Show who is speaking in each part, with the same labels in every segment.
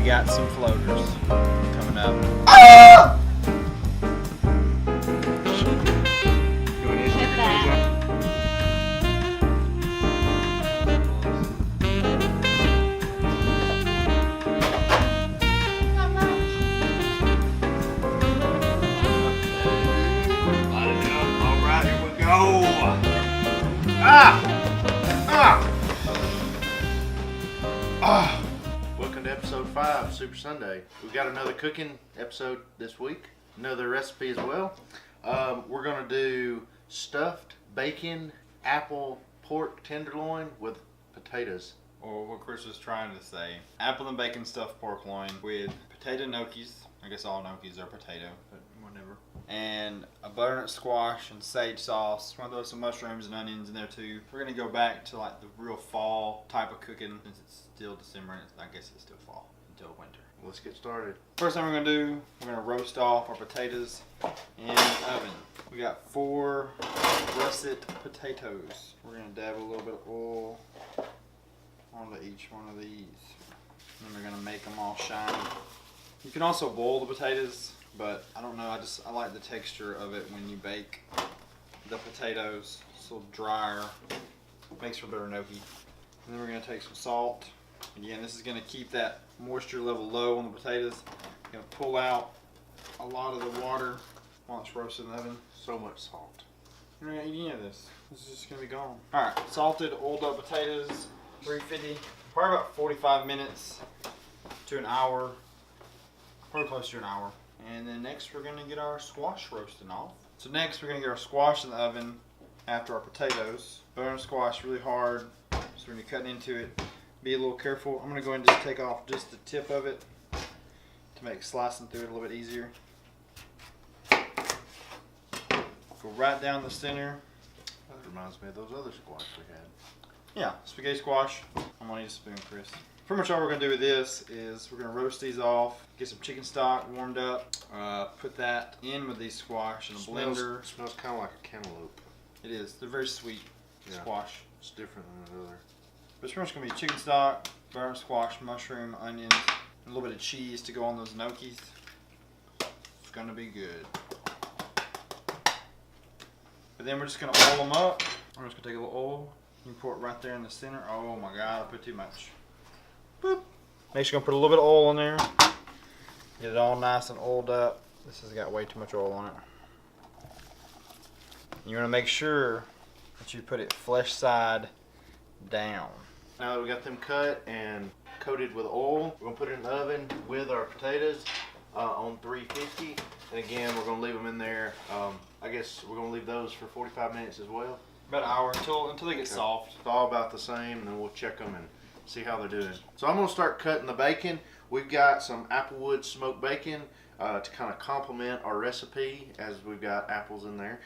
Speaker 1: got some floaters coming up.
Speaker 2: Ah!
Speaker 3: Welcome to episode 5, Super Sunday. We've got another cooking episode this week, another recipe as well. We're going to do stuffed bacon, apple, pork tenderloin with potatoes.
Speaker 1: Or what Chris was trying to say, apple and bacon stuffed pork loin with potato gnocchis. I guess all gnocchis are potato, but whatever. And a butternut squash and sage sauce. We're gonna throw some mushrooms and onions in there too. We're gonna go back to like the real fall type of cooking since it's still December. I guess it's still fall until winter.
Speaker 3: Let's get started.
Speaker 1: First thing we're gonna do, we're gonna roast off our potatoes in the oven. We got 4 russet potatoes. We're gonna dab a little bit of oil onto each one of these. And we're gonna make them all shiny. You can also boil the potatoes, but I don't know, I like the texture of it when you bake the potatoes. It's a little drier, makes for better gnocchi. And then we're gonna take some salt. Again, this is gonna keep that moisture level low on the potatoes. Gonna pull out a lot of the water while it's roasting in the oven.
Speaker 3: So much salt.
Speaker 1: You're not gonna eat any of this. This is just gonna be gone. All right, salted, oiled up potatoes, 350, probably about 45 minutes to an hour, probably close to an hour. And then next we're gonna get our squash roasting off. So next we're gonna get our squash in the oven after our potatoes. Butter squash really hard, so when you're cutting into it, be a little careful. I'm gonna go ahead and just take off just the tip of it to make slicing through it a little bit easier. Go right down the center.
Speaker 3: That reminds me of those other squash we had.
Speaker 1: Yeah, spaghetti squash. I'm gonna need a spoon, Chris. Pretty much all we're gonna do with this is we're gonna roast these off, get some chicken stock warmed up, put that in with these squash in a blender.
Speaker 3: It smells kind of like a cantaloupe.
Speaker 1: It is. They're very sweet squash.
Speaker 3: It's different than the other.
Speaker 1: But it's pretty much gonna be chicken stock, butter squash, mushroom, onions, and a little bit of cheese to go on those gnocchis. It's gonna be good. But then we're just gonna oil them up. I'm just gonna take a little oil. You pour it right there in the center. Oh my God, I put too much. Boop. Next, you're gonna put a little bit of oil in there. Get it all nice and oiled up. This has got way too much oil on it. You wanna make sure that you put it flesh side down.
Speaker 3: Now that we got them cut and coated with oil, we're gonna put it in the oven with our potatoes on 350. And again, we're gonna leave them in there. I guess we're gonna leave those for 45 minutes as well.
Speaker 1: About an hour until they get soft.
Speaker 3: It's all about the same, and then we'll check them and see how they're doing. So I'm gonna start cutting the bacon. We've got some applewood smoked bacon to kind of complement our recipe, as we've got apples in there.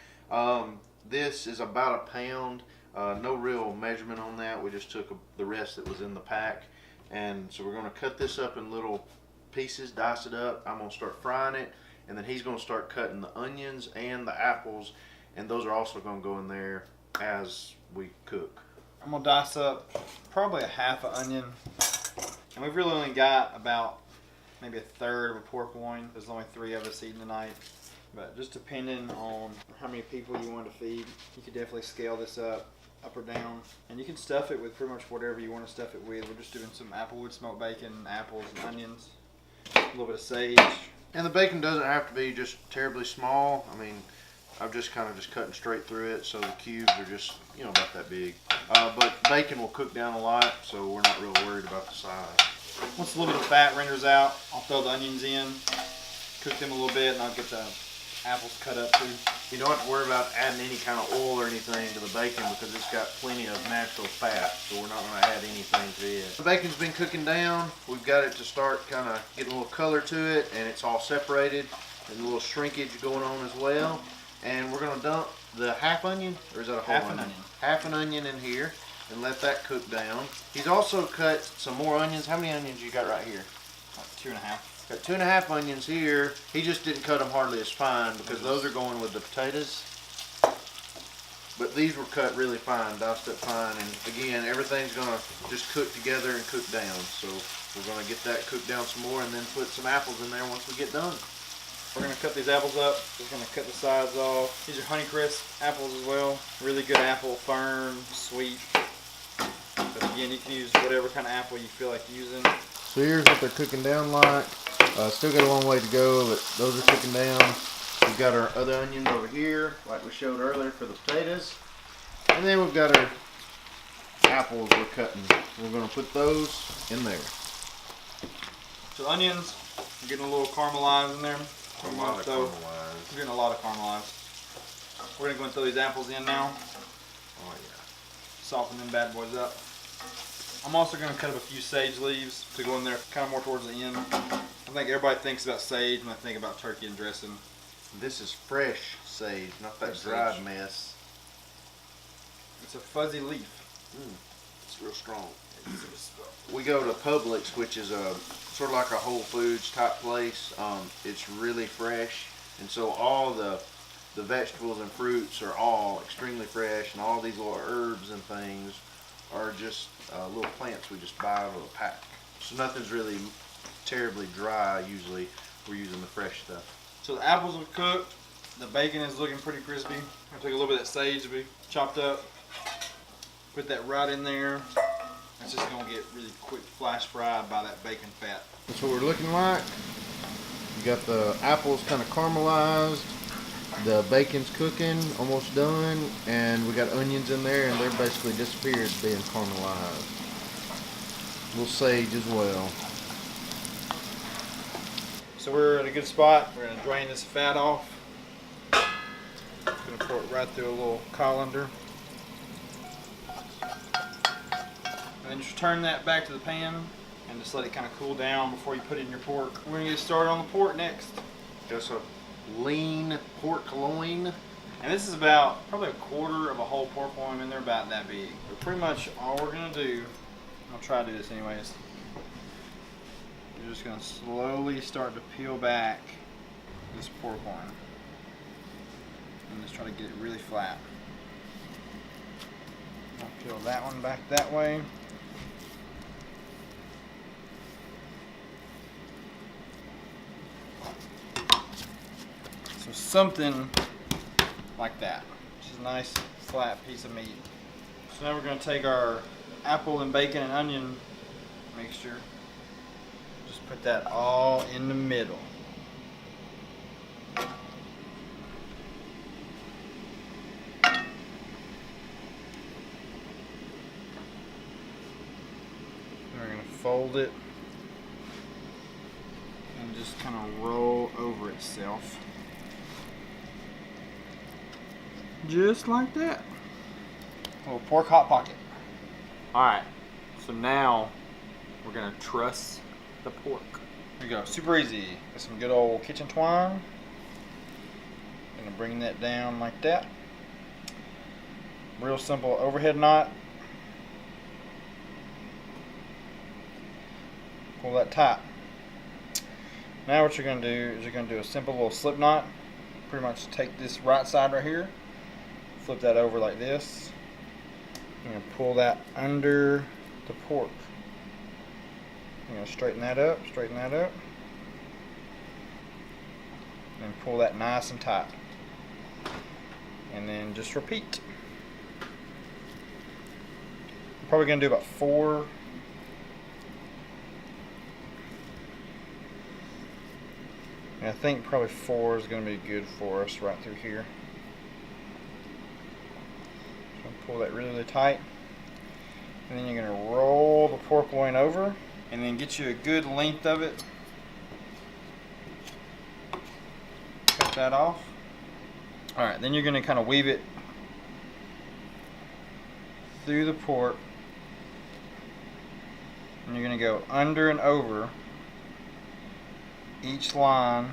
Speaker 3: This is about a pound. No real measurement on that. We just took the rest that was in the pack. And so we're gonna cut this up in little pieces, dice it up. I'm gonna start frying it, and then he's gonna start cutting the onions and the apples, and those are also gonna go in there as we cook.
Speaker 1: I'm gonna dice up probably a half an onion, and we've really only got about maybe a third of a pork loin. There's only 3 of us eating tonight, but just depending on how many people you want to feed, you could definitely scale this up or down, and you can stuff it with pretty much whatever you want to stuff it with. We're just doing some applewood smoked bacon, apples, and onions, a little bit of sage.
Speaker 3: And the bacon doesn't have to be just terribly small. I mean, I'm just kind of just cutting straight through it, so the cubes are just, you know, about that big. But bacon will cook down a lot, so we're not real worried about the size.
Speaker 1: Once a little bit of fat renders out, I'll throw the onions in, cook them a little bit, and I'll get the apples cut up too.
Speaker 3: You don't have to worry about adding any kind of oil or anything to the bacon because it's got plenty of natural fat, so we're not going to add anything to it. The bacon's been cooking down. We've got it to start kind of getting a little color to it, and it's all separated, and a little shrinkage going on as well. And we're going to dump the half onion, or is that a whole
Speaker 1: Half an onion.
Speaker 3: Half an onion in here, and let that cook down. He's also cut some more onions. How many onions you got right here?
Speaker 1: Like 2.5.
Speaker 3: Got 2.5 onions here. He just didn't cut them hardly as fine because those are going with the potatoes. But these were cut really fine, diced up fine, and again, everything's gonna just cook together and cook down. So we're gonna get that cooked down some more and then put some apples in there once we get done.
Speaker 1: We're gonna cut these apples up. Just gonna cut the sides off. These are Honeycrisp apples as well. Really good apple, firm, sweet. But again, you can use whatever kind of apple you feel like using.
Speaker 3: So here's what they're cooking down like. Still got a long way to go, but those are cooking down. We've got our other onions over here, like we showed earlier for the potatoes. And then we've got our apples we're cutting. We're going to put those in there.
Speaker 1: So the onions are getting a little caramelized in there.
Speaker 3: A lot of caramelized.
Speaker 1: We're getting a lot of caramelized. We're going to go and throw these apples in now.
Speaker 3: Oh yeah.
Speaker 1: Soften them bad boys up. I'm also going to cut up a few sage leaves to go in there kind of more towards the end. I think everybody thinks about sage when they think about turkey and dressing.
Speaker 3: This is fresh sage, not that dried mess.
Speaker 1: It's a fuzzy leaf.
Speaker 3: It's real strong. We go to Publix, which is a sort of like a Whole Foods type place. It's really fresh, and so all the vegetables and fruits are all extremely fresh, and all these little herbs and things are just little plants we just buy out of a pack. So nothing's really terribly dry. Usually we're using the fresh stuff.
Speaker 1: So the apples are cooked. The bacon is looking pretty crispy. I took a little bit of that sage we chopped up. Put that right in there. It's just gonna get really quick flash fried by that bacon fat.
Speaker 3: That's what we're looking like. You got the apples kind of caramelized. The bacon's cooking, almost done, and we got onions in there, and they're basically disappeared being caramelized. A little sage as well.
Speaker 1: So we're at a good spot. We're gonna drain this fat off. Gonna pour it right through a little colander. And then just turn that back to the pan and just let it kind of cool down before you put in your pork. We're gonna get started on the pork next.
Speaker 3: Just a lean pork loin.
Speaker 1: And this is about probably a quarter of a whole pork loin, and they're about that big. But pretty much all we're gonna do, I'll try to do this anyways. You're just gonna slowly start to peel back this pork loin. And just try to get it really flat. I'll peel that one back that way. So something like that. Just a nice flat piece of meat. So now we're going to take our apple and bacon and onion mixture. Just put that all in the middle. We're going to fold it and just kind of roll over itself. Just like that. A little pork hot pocket. Alright, so now we're going to truss the pork. Here we go, super easy. Got some good old kitchen twine. Gonna bring that down like that. Real simple overhead knot. Pull that tight. Now what you're going to do is you're going to do a simple little slip knot. Pretty much take this right side right here, flip that over like this. You're going to pull that under the pork. You're going to straighten that up, and pull that nice and tight. And then just repeat. I'm probably going to do about 4. And I think probably 4 is going to be good for us right through here. So pull that really, really tight. And then you're going to roll the pork loin over and then get you a good length of it. Cut that off. Alright, then you're going to kind of weave it through the pork. And you're going to go under and over each line,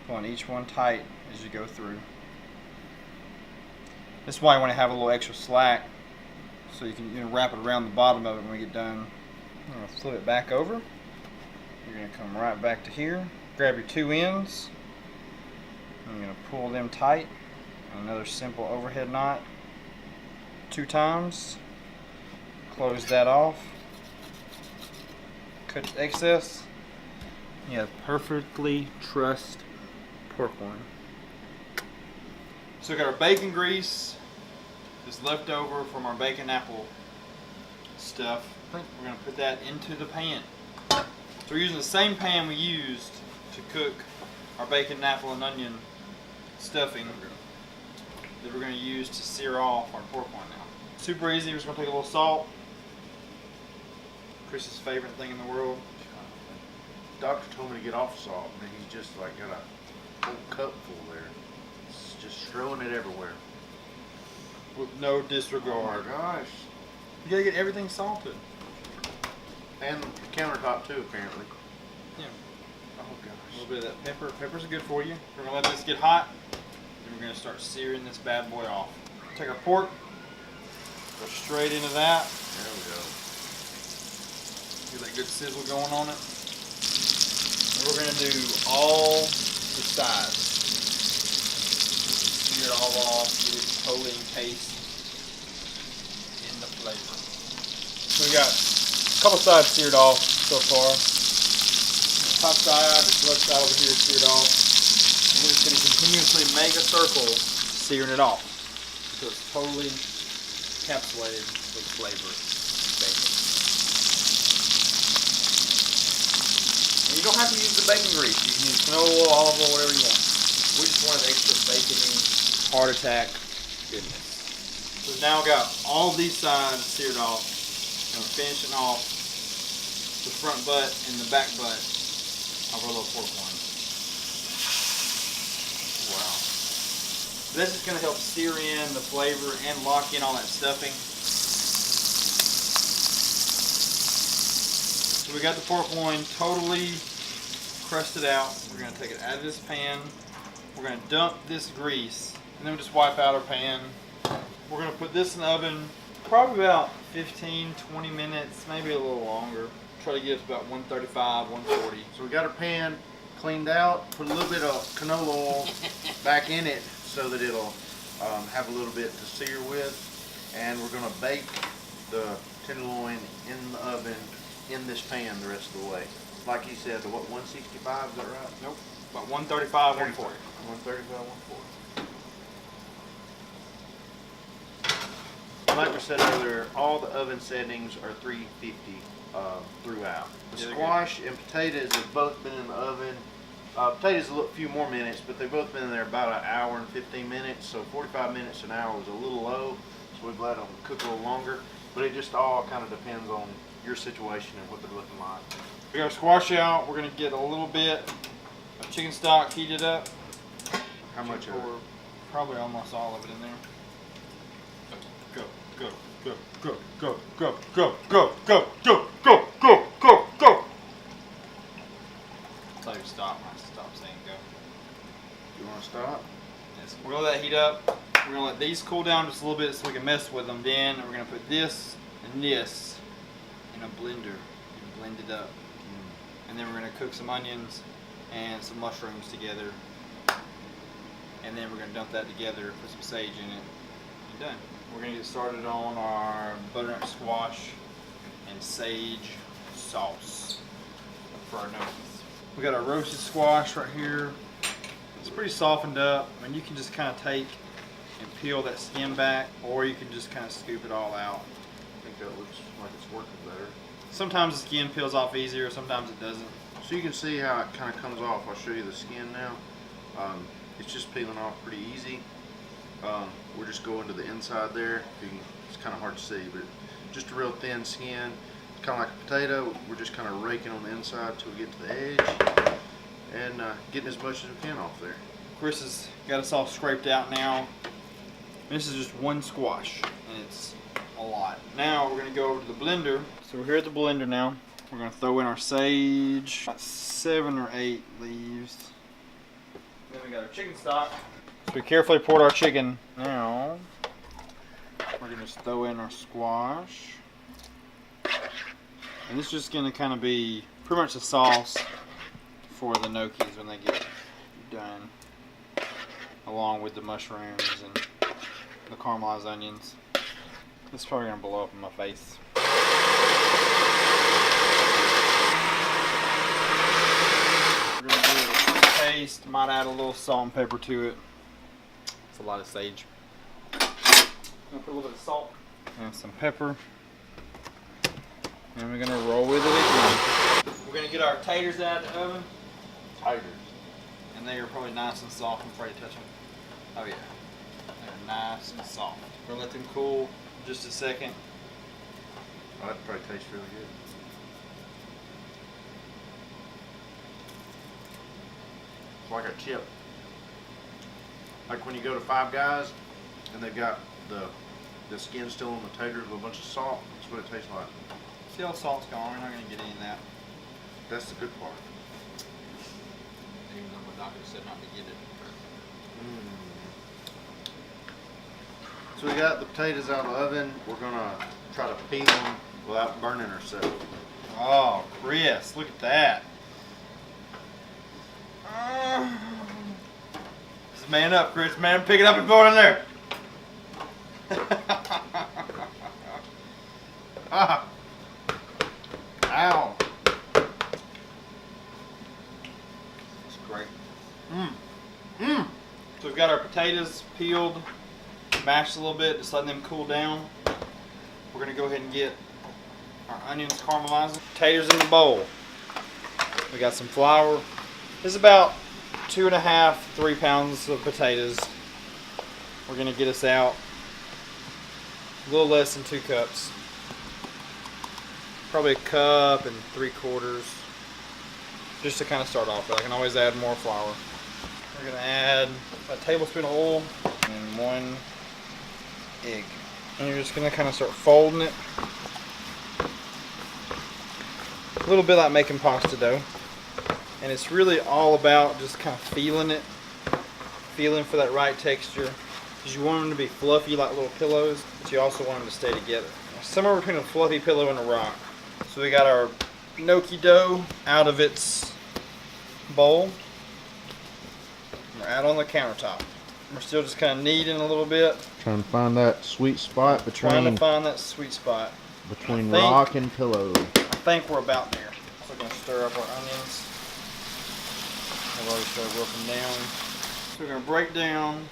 Speaker 1: pulling each one tight as you go through. This is why you want to have a little extra slack, so you can wrap it around the bottom of it when we get done. I'm going to flip it back over. You're going to come right back to here, grab your 2 ends, and you're going to pull them tight Another simple overhead knot 2 times. Close that off. Cut the excess. You have perfectly trussed pork loin. So we got our bacon grease that's left over from our bacon apple stuff. We're going to put that into the pan. So we're using the same pan we used to cook our bacon, apple, and onion stuffing that we're going to use to sear off our pork loin now. Super easy. We're just going to take a little salt. Chris's favorite thing in the world.
Speaker 3: Doctor told me to get off salt, and he's just like got a whole cup full there. It's just throwing it everywhere.
Speaker 1: With no disregard.
Speaker 3: Oh my gosh.
Speaker 1: You gotta get everything salted.
Speaker 3: And the countertop too, apparently.
Speaker 1: Yeah.
Speaker 3: Oh
Speaker 1: A
Speaker 3: gosh.
Speaker 1: little bit of that pepper. Peppers are good for you. We're gonna let this get hot, and we're gonna start searing this bad boy off. Take our pork, go straight into that.
Speaker 3: There we go.
Speaker 1: Get that good sizzle going on it. And we're gonna do all the sides. Sear it all off, get it totally encased in the flavor. So we got a couple sides seared off so far. Top side, the left side over here is seared off. And we're just gonna continuously make a circle, searing it off until it's totally encapsulated with flavor. You don't have to use the bacon grease. You can use canola oil, olive oil, whatever you want. We just wanted extra bacony, heart attack goodness. So we've now got all these sides seared off. And we're finishing off the front butt and the back butt of our little pork loin. Wow. This is going to help sear in the flavor and lock in all that stuffing. So we got the pork loin totally crusted out. We're going to take it out of this pan. We're going to dump this grease, and then we'll just wipe out our pan. We're going to put this in the oven probably about 15-20 minutes, maybe a little longer. Try to get it to about 135, 140.
Speaker 3: So we got our pan cleaned out, put a little bit of canola oil back in it so that it'll have a little bit to sear with. And we're going to bake the tenderloin in the oven in this pan the rest of the way. Like he said, the what, 165, is that right?
Speaker 1: Nope, about 135, 140.
Speaker 3: 135, 140. Like we said earlier, all the oven settings are 350 throughout. The
Speaker 1: Yeah,
Speaker 3: squash and potatoes have both been in the oven. Potatoes a few more minutes, but they've both been in there about an hour and 15 minutes. So 45 minutes an hour was a little low, so we've let them cook a little longer. But it just all kind of depends on your situation and what they're looking like.
Speaker 1: We got our squash out. We're going to get a little bit of chicken stock heated up.
Speaker 3: How much of it?
Speaker 1: Probably almost all of it in there. Go, go, go, go, go, go, go, go, go, go, go, go, go, go. Tell you to stop when I stop saying go.
Speaker 3: You want to stop?
Speaker 1: Yes. We're going to let that heat up. We're going to let these cool down just a little bit so we can mess with them. Then we're going to put this and this in a blender and blend it up. And then we're going to cook some onions and some mushrooms together. And then we're going to dump that together, put some sage in it, and done. We're going to get started on our butternut squash and sage sauce for our gnocchis. We got our roasted squash right here. It's pretty softened up. I mean, you can just kind of take and peel that skin back, or you can just kind of scoop it all out.
Speaker 3: I think that looks like it's working better.
Speaker 1: Sometimes the skin peels off easier, sometimes it doesn't.
Speaker 3: So you can see how it kind of comes off. I'll show you the skin now. It's just peeling off pretty easy. We're just going to the inside there. It's kind of hard to see, but just a real thin skin. It's kind of like a potato. We're just kind of raking on the inside until we get to the edge and getting as much as we can off there.
Speaker 1: Chris has got us all scraped out now. This is just one squash, and it's a lot. Now we're going to go over to the blender. So we're here at the blender now. We're going to throw in our sage, about 7 or 8 leaves. Then we got our chicken stock. So we carefully poured our chicken. Now we're going to just throw in our squash. And this is just going to kind of be pretty much the sauce for the gnocchis when they get done. along with the mushrooms and the caramelized onions. This is probably gonna blow up in my face. We're gonna do a taste. Might add a little salt and pepper to it. It's a lot of sage. I'm gonna put a little bit of salt and some pepper. And we're gonna roll with it again. We're gonna get our taters out of the oven.
Speaker 3: Taters.
Speaker 1: And they are probably nice and soft. I'm afraid to touch them. Oh yeah. They're nice and soft. We're gonna let them cool just a second.
Speaker 3: Oh, that probably tastes really good. It's like a chip. Like when you go to Five Guys and they've got the skin still on the tater with a bunch of salt. That's what it tastes like.
Speaker 1: See how salt's gone? We're not gonna get any of that.
Speaker 3: That's the good part.
Speaker 1: Even though my doctor said not to get it.
Speaker 3: So we got the potatoes out of the oven. We're gonna try to peel them without burning ourselves.
Speaker 1: Oh, Chris, look at that. Just man up, Chris. Man, pick it up and throw it in there.
Speaker 3: Ah! Ow!
Speaker 1: It's great. So we've got our potatoes peeled, mashed a little bit, just letting them cool down. We're gonna go ahead and get our onions caramelizing. Potatoes in the bowl. We got some flour. This is about 2.5, 3 pounds of potatoes. We're gonna get us out a little less than 2 cups. Probably 1 3/4 cups. Just to kind of start off with. I can always add more flour. We're gonna add a tablespoon of oil and 1 egg. And you're just gonna kind of start folding it. A little bit like making pasta dough. And it's really all about just kind of feeling it. Feeling for that right texture. Because you want them to be fluffy like little pillows, but you also want them to stay together. Somewhere between a fluffy pillow and a rock. So we got our gnocchi dough out of its bowl. We're out on the countertop. We're still just kind of kneading a little bit.
Speaker 3: Trying to find that sweet spot
Speaker 1: Trying to find that sweet spot.
Speaker 3: between rock and pillow.
Speaker 1: I think we're about there. So we're going to stir up our onions. I've already started working down. So we're going to break down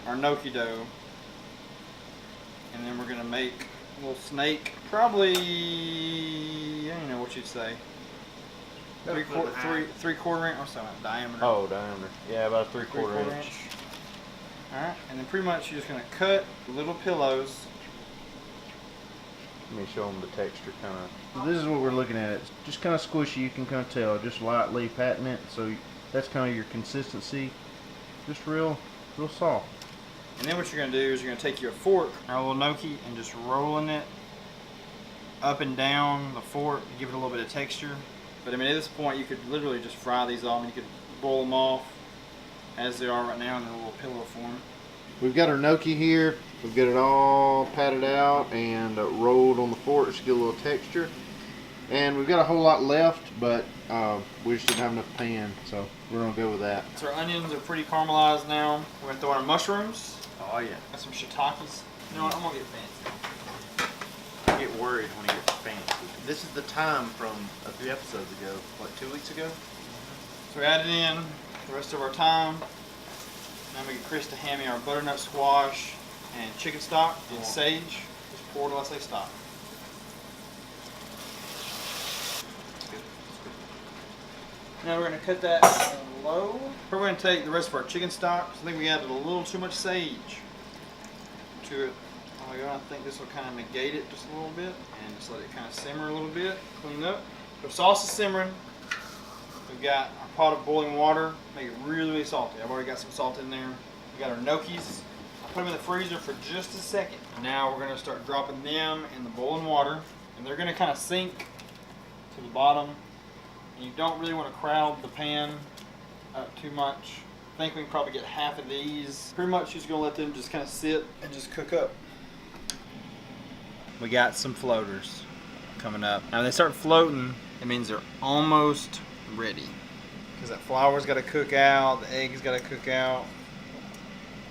Speaker 1: our gnocchi dough. And then we're going to make a little snake. Probably, I don't know what you'd say. 3/4 inch or so diameter.
Speaker 3: Oh, diameter. Yeah, about a 3/4 inch.
Speaker 1: Alright, and then pretty much you're just going to cut little pillows.
Speaker 3: Let me show them the texture kind of. So this is what we're looking at. It's just kind of squishy, you can kind of tell. Just lightly patting it, so that's kind of your consistency. Just real soft.
Speaker 1: And then what you're going to do is you're going to take your fork, our little gnocchi, and just rolling it up and down the fork to give it a little bit of texture. But I mean, at this point, you could literally just fry these off. You could boil them off as they are right now in a little pillow form.
Speaker 3: We've got our gnocchi here. We've got it all patted out and rolled on the fork to get a little texture. And we've got a whole lot left, but we just didn't have enough pan, so we're going to go with that.
Speaker 1: So our onions are pretty caramelized now. We're going to throw in our mushrooms.
Speaker 3: Oh, yeah.
Speaker 1: Got some shiitakes. You know what? I'm going to get fancy.
Speaker 3: I get worried when he gets fancy. This is the time from a few episodes ago, what, 2 weeks ago?
Speaker 1: So we added in the rest of our thyme. Now we get Chris to hand me our butternut squash and chicken stock and sage. Just pour it till I say stop. That's good. That's good. Now we're going to cut that on low. We're going to take the rest of our chicken stock. I think we added a little too much sage to it. I think this will kind of negate it just a little bit and just let it kind of simmer a little bit, clean up. The sauce is simmering. We've got our pot of boiling water, make it really, really salty. I've already got some salt in there. We got our gnocchis. I put them in the freezer for just a second. Now we're going to start dropping them in the boiling water, and they're going to kind of sink to the bottom. And you don't really want to crowd the pan up too much. I think we can probably get half of these. Pretty much just going to let them just kind of sit and just cook up. We got some floaters coming up. Now when they start floating, it means they're almost ready. Because that flour's got to cook out, the egg's got to cook out.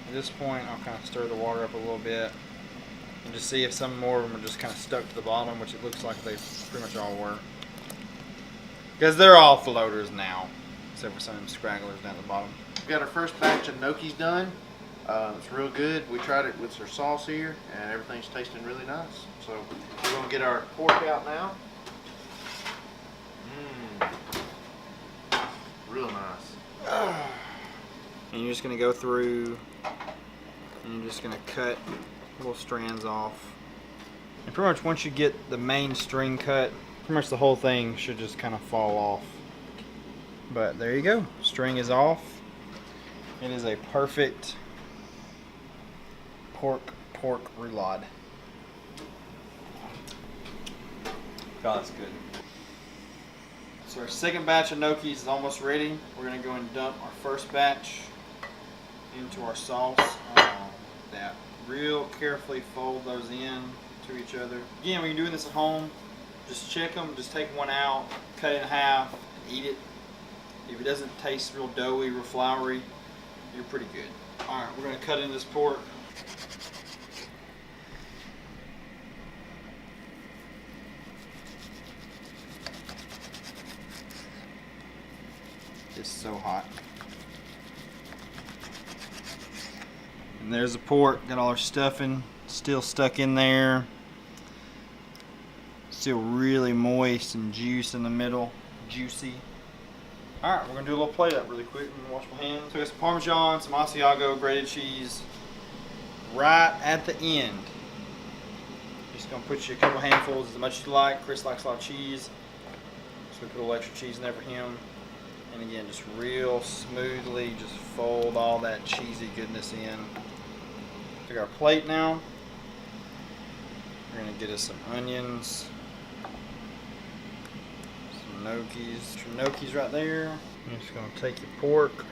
Speaker 1: At this point, I'll kind of stir the water up a little bit and just see if some more of them are just kind of stuck to the bottom, which it looks like they pretty much all were. Because they're all floaters now, except for some of them scragglers down at the bottom.
Speaker 3: We got our first batch of gnocchis done. It's real good. We tried it with our sauce here, and everything's tasting really nice. So we're gonna get our pork out now. Real nice.
Speaker 1: And you're just gonna go through, and you're just gonna cut little strands off. And pretty much once you get the main string cut, pretty much the whole thing should just kind of fall off. But there you go. String is off. It is a perfect pork roulade. God, that's good. So our second batch of gnocchis is almost ready. We're gonna go and dump our first batch into our sauce. That real carefully fold those in to each other. Again, when you're doing this at home, just check them. Just take one out, cut it in half, and eat it. If it doesn't taste real doughy, real floury, you're pretty good. All right, we're gonna cut in this pork. It's so hot. And there's the pork, got all our stuffing still stuck in there. Still really moist and juice in the middle, juicy. All right, we're gonna do a little plate up really quick. I'm gonna wash my hands. So I got some Parmesan, some Asiago, grated cheese right at the end. Just gonna put you a couple handfuls, as much as you like. Chris likes a lot of cheese, so we put a little extra cheese in there for him. And again, just real smoothly, just fold all that cheesy goodness in. Take our plate now. We're gonna get us some onions, some gnocchis. Some gnocchis right there. You're just gonna take your pork,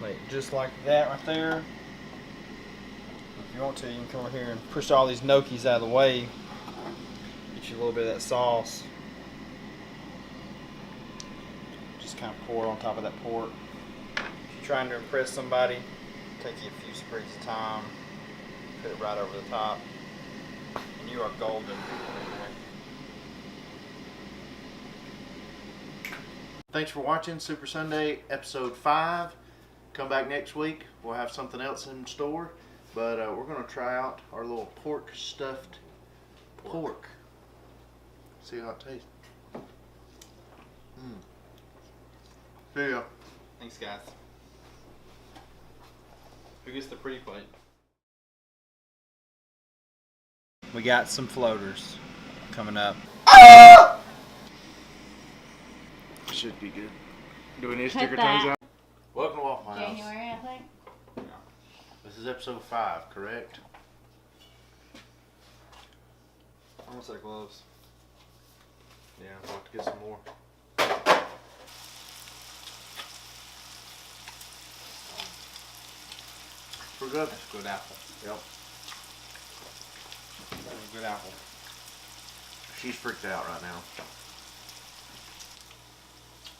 Speaker 1: lay it just like that right there. If you want to, you can come over here and push all these gnocchis out of the way. Get you a little bit of that sauce. Kind of pour it on top of that pork. If you're trying to impress somebody, take you a few sprigs of thyme, put it right over the top, and you are golden.
Speaker 3: Thanks for watching Super Sunday episode 5. Come back next week. We'll have something else in store, but we're going to try out our little pork stuffed pork. See how it tastes. See ya.
Speaker 1: Thanks, guys. Who gets the pretty plate? We got some floaters coming up.
Speaker 3: Should be good.
Speaker 2: Do we need to stick our tongues out?
Speaker 3: Welcome to Waffle House.
Speaker 2: January, I think.
Speaker 3: This is episode 5, correct?
Speaker 1: Almost like gloves.
Speaker 3: Yeah, I'll have to get some more. We're good.
Speaker 1: That's a good apple.
Speaker 3: Yep.
Speaker 1: That's a good apple.
Speaker 3: She's freaked out right now.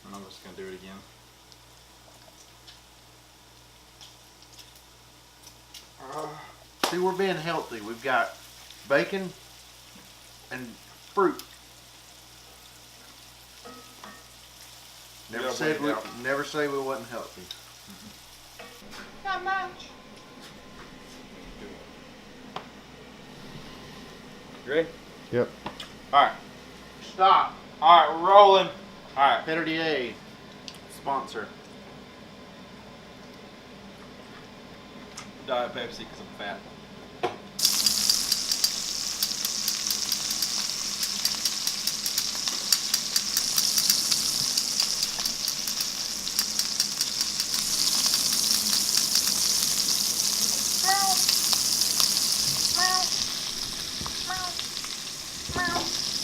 Speaker 1: And I'm just gonna do it again.
Speaker 3: See, we're being healthy. We've got bacon and fruit. Never say we wasn't healthy.
Speaker 2: Not much.
Speaker 1: You ready?
Speaker 3: Yep.
Speaker 1: Alright.
Speaker 3: Stop.
Speaker 1: Alright, we're rolling. Alright.
Speaker 3: Peter sponsor.
Speaker 1: Diet Pepsi because I'm fat.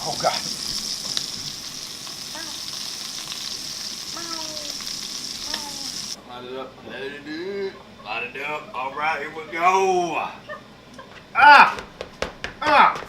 Speaker 1: Oh God. Light it up.
Speaker 3: Let it do. Light it up. All right, here we go. Ah! Ah!